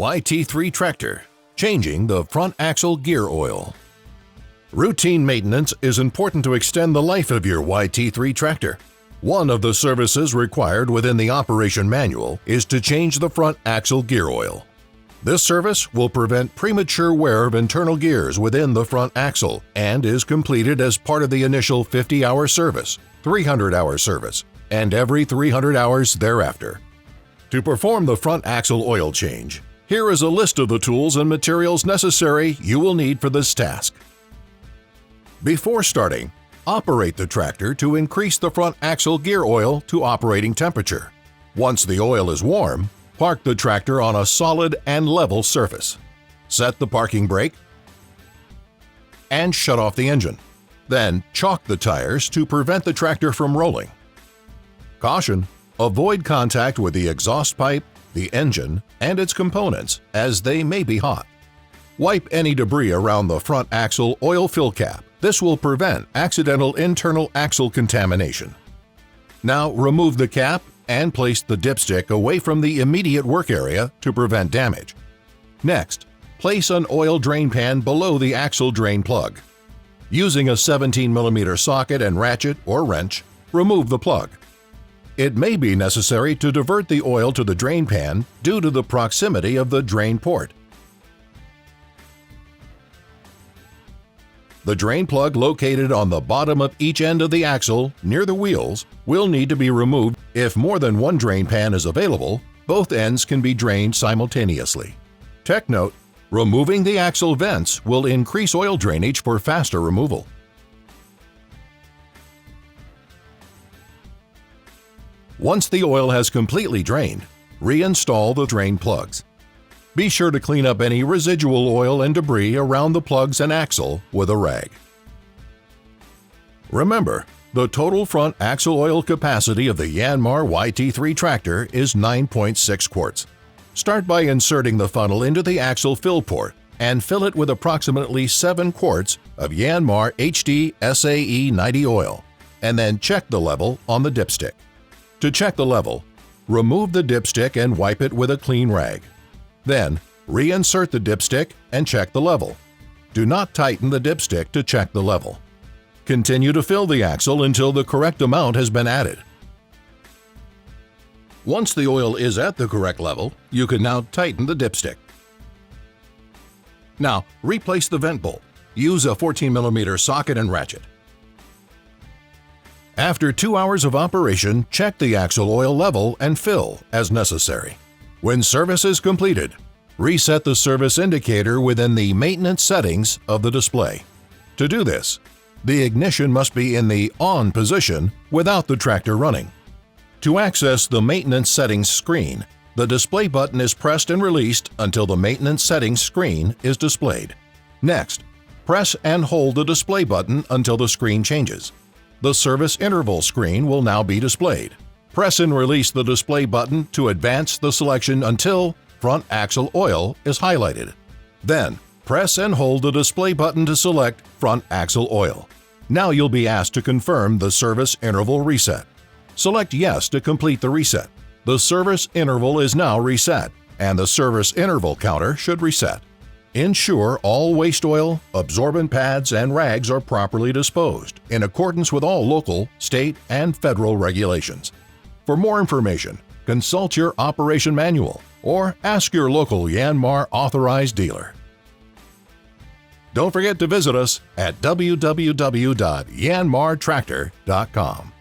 YT3 tractor, changing the front axle gear oil. Routine maintenance is important to extend the life of your YT3 tractor. One of the services required within the operation manual is to change the front axle gear oil. This service will prevent premature wear of internal gears within the front axle and is completed as part of the initial 50-hour service, 300-hour service, and every 300 hours thereafter. To perform the front axle oil change, here is a list of the tools and materials necessary you will need for this task. Before starting, operate the tractor to increase the front axle gear oil to operating temperature. Once the oil is warm, park the tractor on a solid and level surface. Set the parking brake and shut off the engine. Then chalk the tires to prevent the tractor from rolling. Caution: avoid contact with the exhaust pipe, the engine, and its components, as they may be hot. Wipe any debris around the front axle oil fill cap. This will prevent accidental internal axle contamination. Now remove the cap and place the dipstick away from the immediate work area to prevent damage. Next, place an oil drain pan below the axle drain plug. Using a 17mm socket and ratchet or wrench, remove the plug. It may be necessary to divert the oil to the drain pan due to the proximity of the drain port. The drain plug located on the bottom of each end of the axle near the wheels will need to be removed. If more than one drain pan is available, both ends can be drained simultaneously. Tech note: removing the axle vents will increase oil drainage for faster removal. Once the oil has completely drained, reinstall the drain plugs. Be sure to clean up any residual oil and debris around the plugs and axle with a rag. Remember, the total front axle oil capacity of the Yanmar YT3 tractor is 9.6 quarts. Start by inserting the funnel into the axle fill port and fill it with approximately 7 quarts of Yanmar HD SAE 90 oil, and then check the level on the dipstick. To check the level, remove the dipstick and wipe it with a clean rag. Then, reinsert the dipstick and check the level. Do not tighten the dipstick to check the level. Continue to fill the axle until the correct amount has been added. Once the oil is at the correct level, you can now tighten the dipstick. Now, replace the vent bolt. Use a 14mm socket and ratchet. After 2 hours of operation, check the axle oil level and fill as necessary. When service is completed, reset the service indicator within the maintenance settings of the display. To do this, the ignition must be in the on position without the tractor running. To access the maintenance settings screen, the display button is pressed and released until the maintenance settings screen is displayed. Next, press and hold the display button until the screen changes. The service interval screen will now be displayed. Press and release the display button to advance the selection until front axle oil is highlighted. Then, press and hold the display button to select front axle oil. Now you'll be asked to confirm the service interval reset. Select Yes to complete the reset. The service interval is now reset, and the service interval counter should reset. Ensure all waste oil, absorbent pads, and rags are properly disposed in accordance with all local, state, and federal regulations. For more information, consult your operation manual or ask your local Yanmar authorized dealer. Don't forget to visit us at www.yanmartractor.com.